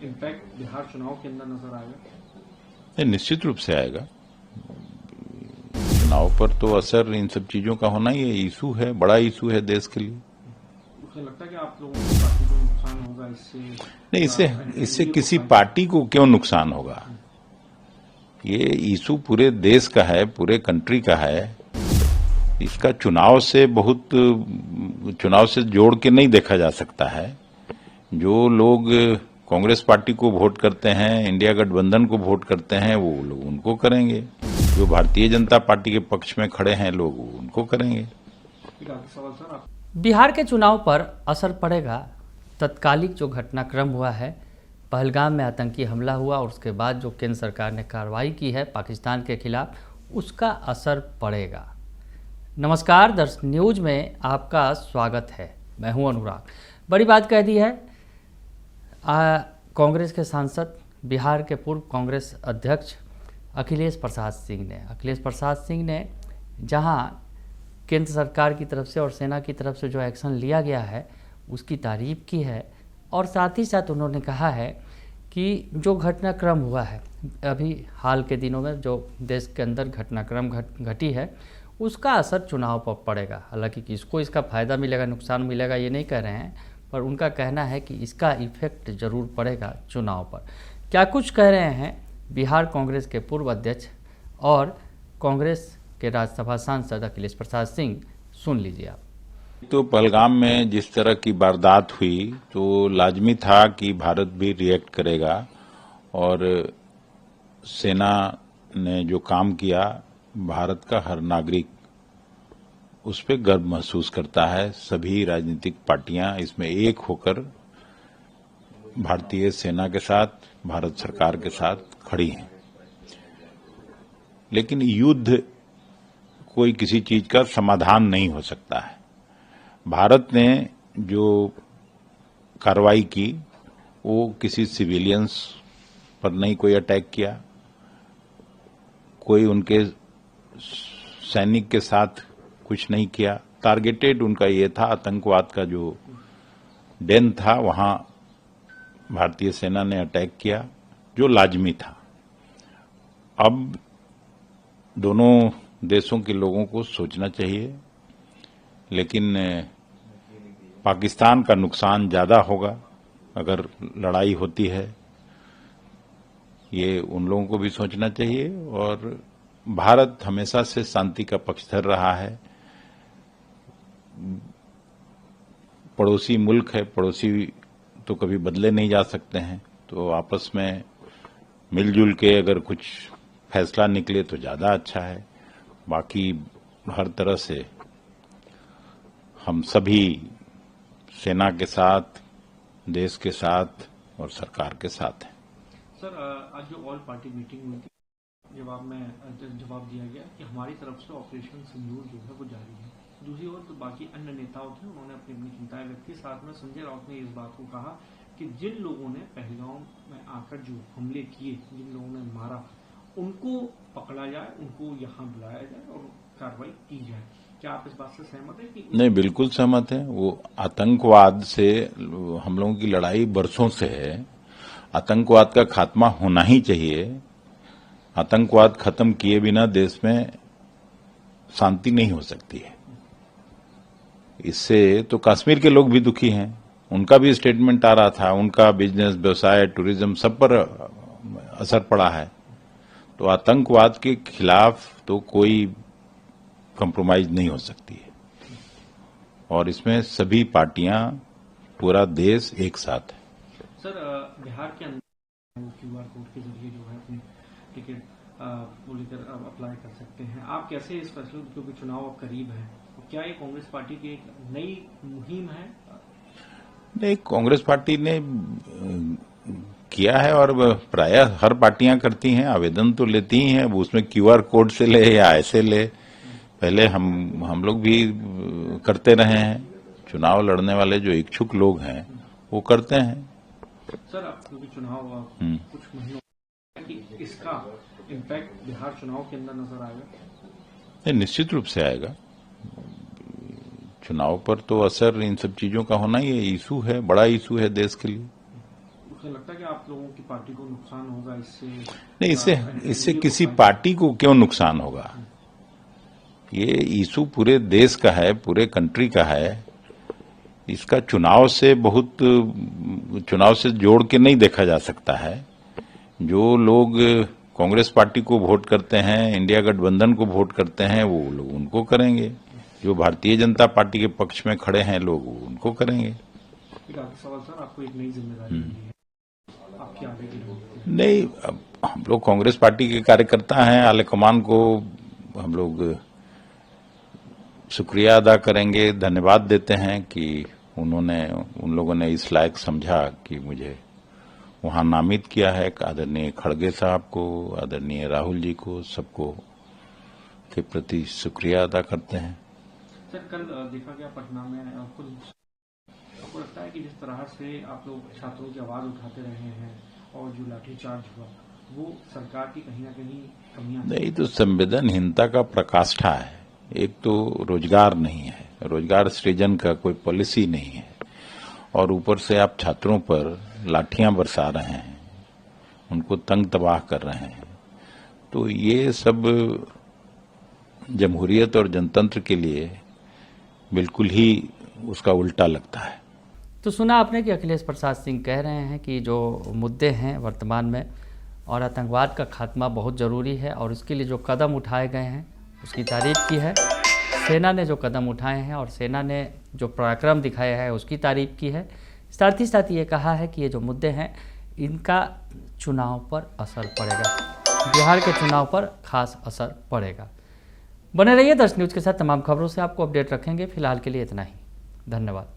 Impact Bihar चुनाव के अंदर नजर आएगा? नहीं, निश्चित रूप से आएगा। चुनाव पर तो असर इन सब चीजों का होना ही है। इशू है, बड़ा इशू है देश के लिए। मुझे लगता है कि आप लोगों की पार्टी को नुकसान होगा इससे? नहीं, इससे किसी पार्टी को क्यों नुकसान होगा? ये इशू पूरे देश का है, पूरे कंट्री का है। इसका चुनाव से जोड़ के नहीं देखा जा सकता है। जो लोग कांग्रेस पार्टी को वोट करते हैं, इंडिया गठबंधन को वोट करते हैं, वो लोग उनको करेंगे। जो भारतीय जनता पार्टी के पक्ष में खड़े हैं लोग, उनको करेंगे। सवाल सर, बिहार के चुनाव पर असर पड़ेगा। तत्कालिक जो घटनाक्रम हुआ है, पहलगाम में आतंकी हमला हुआ और उसके बाद जो केंद्र सरकार ने कार्रवाई की है पाकिस्तान के खिलाफ, उसका असर पड़ेगा। नमस्कार, दर्शक न्यूज में आपका स्वागत है। मैं हूं अनुराग। बड़ी बात कह दी है कांग्रेस के सांसद, बिहार के पूर्व कांग्रेस अध्यक्ष अखिलेश प्रसाद सिंह ने जहां केंद्र सरकार की तरफ से और सेना की तरफ से जो एक्शन लिया गया है उसकी तारीफ़ की है, और साथ ही साथ उन्होंने कहा है कि जो घटनाक्रम हुआ है अभी हाल के दिनों में, जो देश के अंदर घटनाक्रम घटी है, उसका असर चुनाव पर पड़ेगा। हालांकि किसको इसका फ़ायदा मिलेगा, नुकसान मिलेगा, ये नहीं कह रहे हैं, पर उनका कहना है कि इसका इफेक्ट ज़रूर पड़ेगा चुनाव पर। क्या कुछ कह रहे हैं बिहार कांग्रेस के पूर्व अध्यक्ष और कांग्रेस के राज्यसभा सांसद अखिलेश प्रसाद सिंह, सुन लीजिए आप। तो पहलगाम में जिस तरह की वारदात हुई तो लाजमी था कि भारत भी रिएक्ट करेगा, और सेना ने जो काम किया, भारत का हर नागरिक उस पर गर्व महसूस करता है। सभी राजनीतिक पार्टियां इसमें एक होकर भारतीय सेना के साथ, भारत सरकार के साथ खड़ी हैं। लेकिन युद्ध कोई किसी चीज का समाधान नहीं हो सकता है। भारत ने जो कार्रवाई की वो किसी सिविलियंस पर नहीं कोई अटैक किया, कोई उनके सैनिक के साथ कुछ नहीं किया। टारगेटेड उनका ये था, आतंकवाद का जो डेन था वहां भारतीय सेना ने अटैक किया, जो लाजमी था। अब दोनों देशों के लोगों को सोचना चाहिए, लेकिन पाकिस्तान का नुकसान ज्यादा होगा अगर लड़ाई होती है, ये उन लोगों को भी सोचना चाहिए। और भारत हमेशा से शांति का पक्षधर रहा है। पड़ोसी मुल्क है, पड़ोसी तो कभी बदले नहीं जा सकते हैं, तो आपस में मिलजुल के अगर कुछ फैसला निकले तो ज्यादा अच्छा है। बाकी हर तरह से हम सभी सेना के साथ, देश के साथ और सरकार के साथ हैं। सर, आज जो ऑल पार्टी मीटिंग हुई थी, जवाब दिया गया कि हमारी तरफ से ऑपरेशन सिंदूर जो है वो जारी है। दूसरी ओर तो बाकी अन्य नेताओं थे, उन्होंने अपनी अपनी चिंताएं व्यक्त की। साथ में संजय राउत ने इस बात को कहा कि जिन लोगों ने पहलगाम में आकर जो हमले किए, जिन लोगों ने मारा, उनको पकड़ा जाए, उनको यहाँ बुलाया जाए और कार्रवाई की जाए। क्या आप इस बात से सहमत हैं कि? नहीं, बिल्कुल सहमत हैं। वो आतंकवाद से हम लोगों की लड़ाई बरसों से है। आतंकवाद का खात्मा होना ही चाहिए। आतंकवाद खत्म किए बिना देश में शांति नहीं हो सकती है। इससे तो कश्मीर के लोग भी दुखी हैं। उनका भी स्टेटमेंट आ रहा था, उनका बिजनेस, व्यवसाय, टूरिज्म सब पर असर पड़ा है। तो आतंकवाद के खिलाफ तो कोई कंप्रोमाइज नहीं हो सकती है, और इसमें सभी पार्टियां, पूरा देश एक साथ है। सर, बिहार के अंदर क्यूआर कोड के जरिए जो है अपनी टिकट वो लेकर अप्लाई कर सकते हैं। आप कैसे इस फैसले, क्योंकि चुनाव अब करीब है, तो क्या ये कांग्रेस पार्टी की एक नई मुहिम है? नहीं, कांग्रेस पार्टी ने किया है और प्रायः हर पार्टियां करती हैं। आवेदन तो लेती ही हैं, उसमें क्यूआर कोड से ले या ऐसे ले। पहले हम लोग भी करते रहे हैं। चुनाव लड़ने वाले जो इच्छुक लोग हैं वो करते हैं। सर, अब क्योंकि चुनाव कुछ महीनों कि इसका इम्पैक्ट बिहार चुनाव के अंदर नजर आएगा? नहीं, निश्चित रूप से आएगा। चुनाव पर तो असर इन सब चीजों का होना ही है। इशू है, बड़ा इशू है देश के लिए। तो लगता है कि आप लोगों की पार्टी को नुकसान होगा इससे? नहीं, इससे किसी पार्टी को क्यों नुकसान होगा? ये इशू पूरे देश का है, पूरे कंट्री का है। इसका चुनाव से जोड़ के नहीं देखा जा सकता है। जो लोग कांग्रेस पार्टी को वोट करते हैं, इंडिया गठबंधन को वोट करते हैं, वो लोग उनको करेंगे। जो भारतीय जनता पार्टी के पक्ष में खड़े हैं लोग, वो उनको करेंगे। एक आखिरी सवाल सर, आपको एक नई जिम्मेदारी मिली है, आपके आगे की लोग? नहीं, अब हम लोग कांग्रेस पार्टी के कार्यकर्ता हैं, आलेकमान को हम लोग शुक्रिया अदा करेंगे, धन्यवाद देते हैं कि उन लोगों ने इस लायक समझा कि मुझे वहां नामित किया है। आदरणीय खड़गे साहब को, आदरणीय राहुल जी को, सबको के प्रति शुक्रिया अदा करते हैं। सर, कल देखा गया पटना में आपको लगता है कि जिस तरह से आप लोग छात्रों की आवाज उठाते रहे हैं और जो लाठीचार्ज हुआ, वो सरकार की कहीं ना कहीं कमियां? नहीं, तो संवेदनहीनता का प्रकाष्ठा है। एक तो रोजगार नहीं है, रोजगार सृजन का कोई पॉलिसी नहीं है, और ऊपर से आप छात्रों पर लाठियां बरसा रहे हैं, उनको तंग तबाह कर रहे हैं। तो ये सब जमहूरियत और जनतंत्र के लिए बिल्कुल ही उसका उल्टा लगता है। तो सुना आपने कि अखिलेश प्रसाद सिंह कह रहे हैं कि जो मुद्दे हैं वर्तमान में और आतंकवाद का खात्मा बहुत ज़रूरी है, और उसके लिए जो कदम उठाए गए हैं उसकी तारीफ़ की है। सेना ने जो कदम उठाए हैं और सेना ने जो पराक्रम दिखाया है उसकी तारीफ़ की है। साथ ही साथ ये कहा है कि ये जो मुद्दे हैं इनका चुनाव पर असर पड़ेगा, बिहार के चुनाव पर खास असर पड़ेगा। बने रहिए दर्श न्यूज़ के साथ, तमाम खबरों से आपको अपडेट रखेंगे। फिलहाल के लिए इतना ही, धन्यवाद।